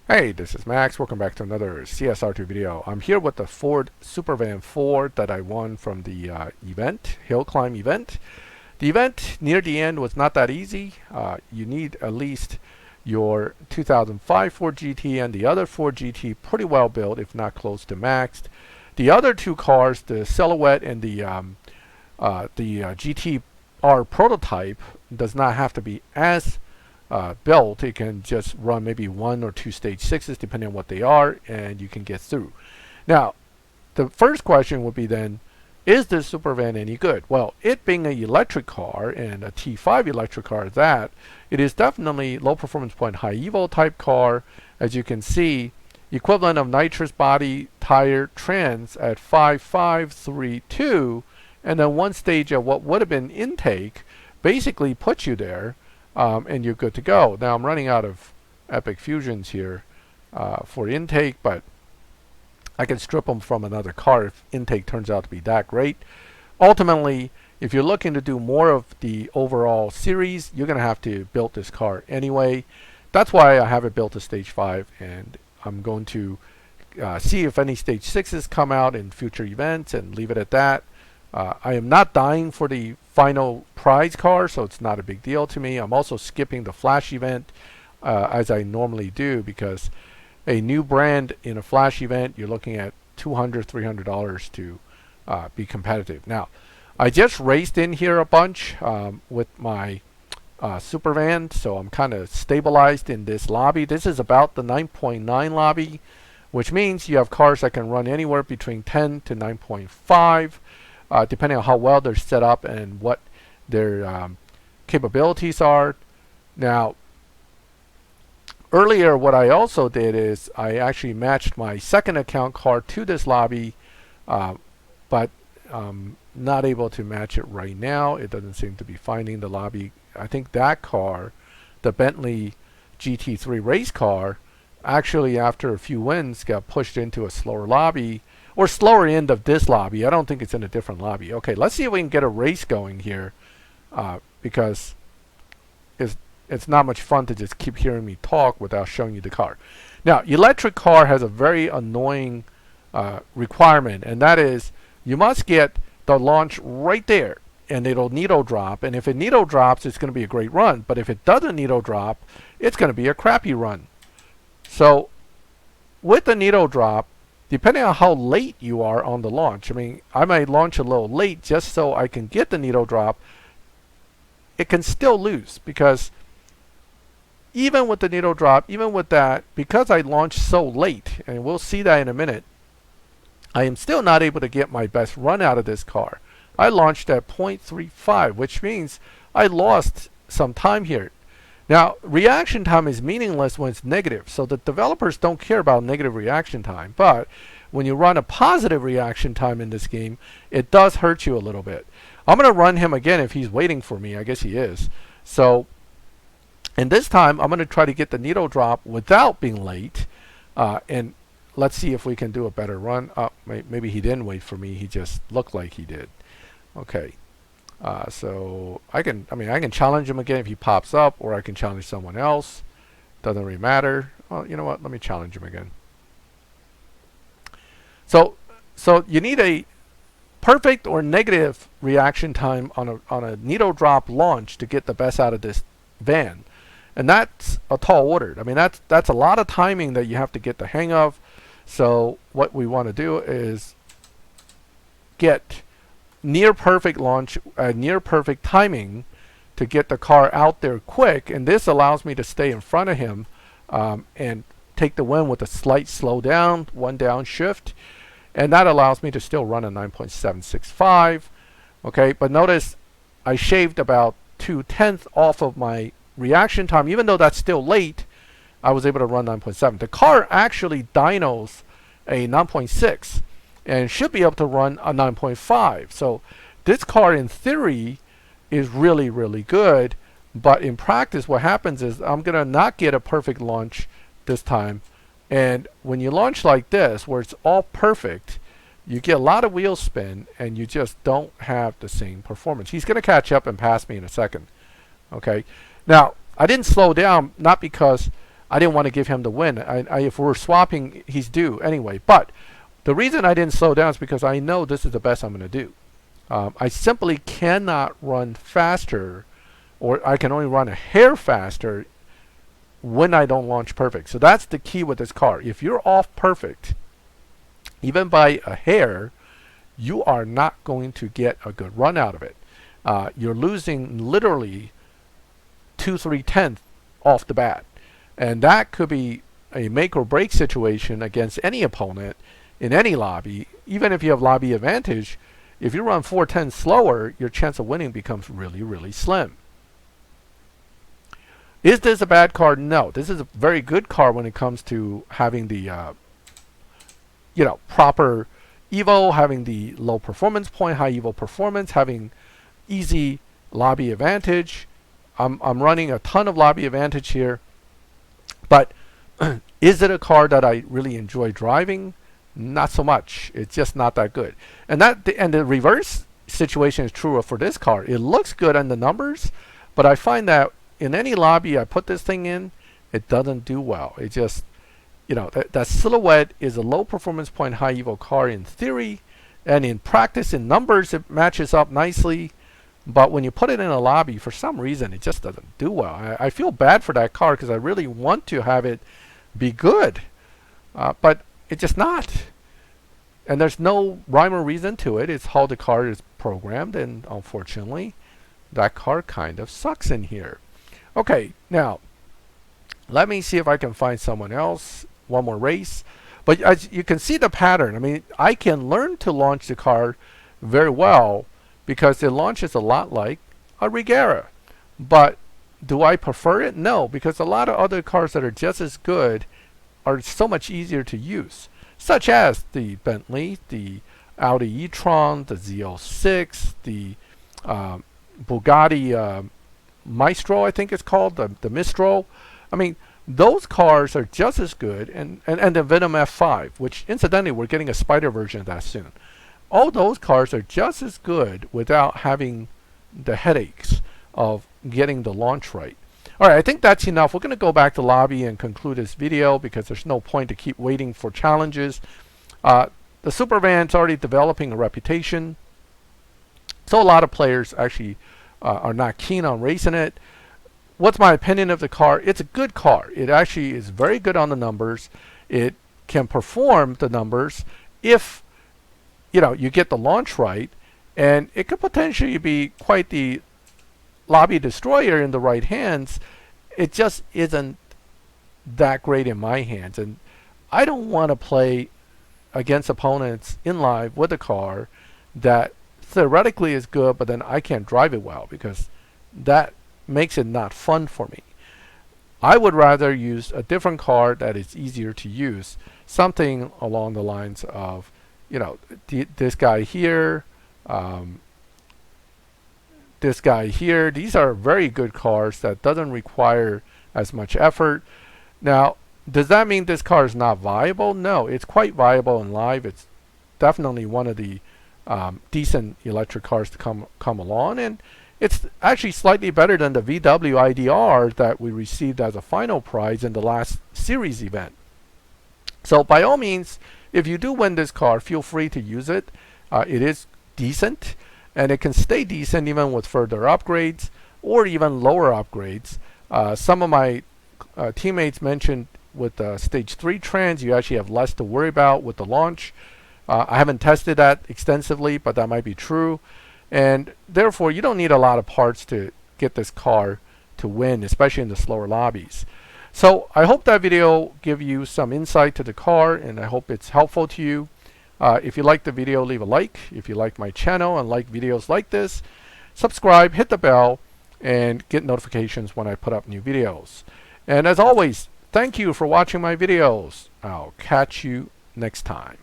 Hey, this is Max. Welcome back to another CSR2 video. I'm here with the Ford Supervan 4 that I won from the event, hill climb event. The event near the end was not that easy. You need at least your 2005 Ford GT and the other Ford GT pretty well built, if not close to maxed. The other two cars, the Silhouette and the GTR prototype, does not have to be as built. It can just run maybe 1 or 2 stage 6s depending on what they are, and you can get through. Now, the first question would be then, is this Supervan any good? Well, it being an electric car and a T5 electric car, it is definitely low performance point, high evo type car. As you can see, equivalent of nitrous body tire trans at 5532, and then one stage of what would have been intake basically puts you there. And you're good to go. Now I'm running out of Epic Fusions here for intake, but I can strip them from another car if intake turns out to be that great. Ultimately, if you're looking to do more of the overall series, you're going to have to build this car anyway. That's why I have it built to stage 5, and I'm going to see if any stage 6s come out in future events and leave it at that. I am not dying for the final prize car, so it's not a big deal to me. I'm also skipping the flash event as I normally do, because a new brand in a flash event, you're looking at $200, $300 to be competitive. Now, I just raced in here a bunch with my Supervan, so I'm kind of stabilized in this lobby. This is about the 9.9 lobby, which means you have cars that can run anywhere between 10 to 9.5. Depending on how well they're set up and what their capabilities are. Now, earlier what I also did is I actually matched my second account car to this lobby, but not able to match it right now. It doesn't seem to be finding the lobby. I think that car, the Bentley GT3 race car, actually after a few wins got pushed into a slower lobby, or slower end of this lobby. I don't think it's in a different lobby. Okay, let's see if we can get a race going here, because it's not much fun to just keep hearing me talk without showing you the car. Now, electric car has a very annoying requirement, and that is you must get the launch right there, and it'll needle drop. And if it needle drops, it's going to be a great run. But if it doesn't needle drop, it's going to be a crappy run. So with the needle drop, depending on how late you are on the launch, I mean, I might launch a little late just so I can get the needle drop. It can still lose, because even with the needle drop, even with that, because I launched so late, and we'll see that in a minute, I am still not able to get my best run out of this car. I launched at 0.35, which means I lost some time here. Now, reaction time is meaningless when it's negative, so the developers don't care about negative reaction time. But when you run a positive reaction time in this game, it does hurt you a little bit. I'm going to run him again if he's waiting for me. I guess he is. So, and this time, I'm going to try to get the needle drop without being late. And let's see if we can do a better run. Maybe he didn't wait for me. He just looked like he did. Okay. So I can challenge him again if he pops up, or I can challenge someone else. Doesn't really matter. Well, you know what? Let me challenge him again. So you need a perfect or negative reaction time on a needle drop launch to get the best out of this van, and that's a tall order. I mean, that's a lot of timing that you have to get the hang of. So what we want to do is get near perfect launch, near perfect timing to get the car out there quick, and this allows me to stay in front of him and take the win with a slight slow down, one downshift, and that allows me to still run a 9.765. Okay, but notice I shaved about 2/10 off of my reaction time. Even though that's still late, I was able to run 9.7. The car actually dynos a 9.6 and should be able to run a 9.5. So this car in theory is really, really good, but in practice what happens is I'm going to not get a perfect launch this time. And when you launch like this, where it's all perfect, you get a lot of wheel spin and you just don't have the same performance. He's going to catch up and pass me in a second. Okay. Now, I didn't slow down, not because I didn't want to give him the win. If we're swapping, he's due anyway. But the reason I didn't slow down is because I know this is the best I'm going to do. I simply cannot run faster, or I can only run a hair faster when I don't launch perfect. So that's the key with this car. If you're off perfect, even by a hair, you are not going to get a good run out of it. You're losing literally 2-3 tenths off the bat. And that could be a make or break situation against any opponent in any lobby. Even if you have lobby advantage, if you run 4 tenths slower, your chance of winning becomes really, really slim. Is this a bad car? No. This is a very good car when it comes to having the proper evo, having the low performance point, high evo performance, having easy lobby advantage. I'm running a ton of lobby advantage here. But is it a car that I really enjoy driving? Not so much. It's just not that good. And the reverse situation is true for this car. It looks good on the numbers, but I find that in any lobby I put this thing in, it doesn't do well. It just, that silhouette is a low performance point, high evo car in theory, and in practice, in numbers, it matches up nicely. But when you put it in a lobby, for some reason, it just doesn't do well. I feel bad for that car because I really want to have it be good. But it's just not. And there's no rhyme or reason to it. It's how the car is programmed. And unfortunately, that car kind of sucks in here. Okay, now, let me see if I can find someone else. One more race. But as you can see the pattern. I mean, I can learn to launch the car very well, because it launches a lot like a Regera. But do I prefer it? No, because a lot of other cars that are just as good are so much easier to use, such as the Bentley, the Audi e-tron, the Z06, the Bugatti Maestro, I think it's called, the Mistral. I mean, those cars are just as good, and the Venom F5, which incidentally we're getting a Spider version of that soon. All those cars are just as good without having the headaches of getting the launch right. All right, I think that's enough. We're going to go back to lobby and conclude this video because there's no point to keep waiting for challenges. The Supervan's already developing a reputation, so a lot of players actually are not keen on racing it. What's my opinion of the car? It's a good car. It actually is very good on the numbers. It can perform the numbers if you get the launch right, and it could potentially be quite the lobby destroyer in the right hands. It just isn't that great in my hands, and I don't want to play against opponents in live with a car that theoretically is good, but then I can't drive it well, because that makes it not fun for me. I would rather use a different car that is easier to use, something along the lines of this guy here, this guy here. These are very good cars that doesn't require as much effort. Now, does that mean this car is not viable? No, it's quite viable in live. It's definitely one of the decent electric cars to come along, and it's actually slightly better than the VW IDR that we received as a final prize in the last series event. So by all means, if you do win this car, feel free to use it. It is decent, and it can stay decent even with further upgrades or even lower upgrades. Some of my teammates mentioned with stage 3 trans, you actually have less to worry about with the launch. I haven't tested that extensively, but that might be true. And therefore, you don't need a lot of parts to get this car to win, especially in the slower lobbies. So I hope that video gave you some insight to the car, and I hope it's helpful to you. If you liked the video, leave a like. If you like my channel and like videos like this, subscribe, hit the bell, and get notifications when I put up new videos. And as always, thank you for watching my videos. I'll catch you next time.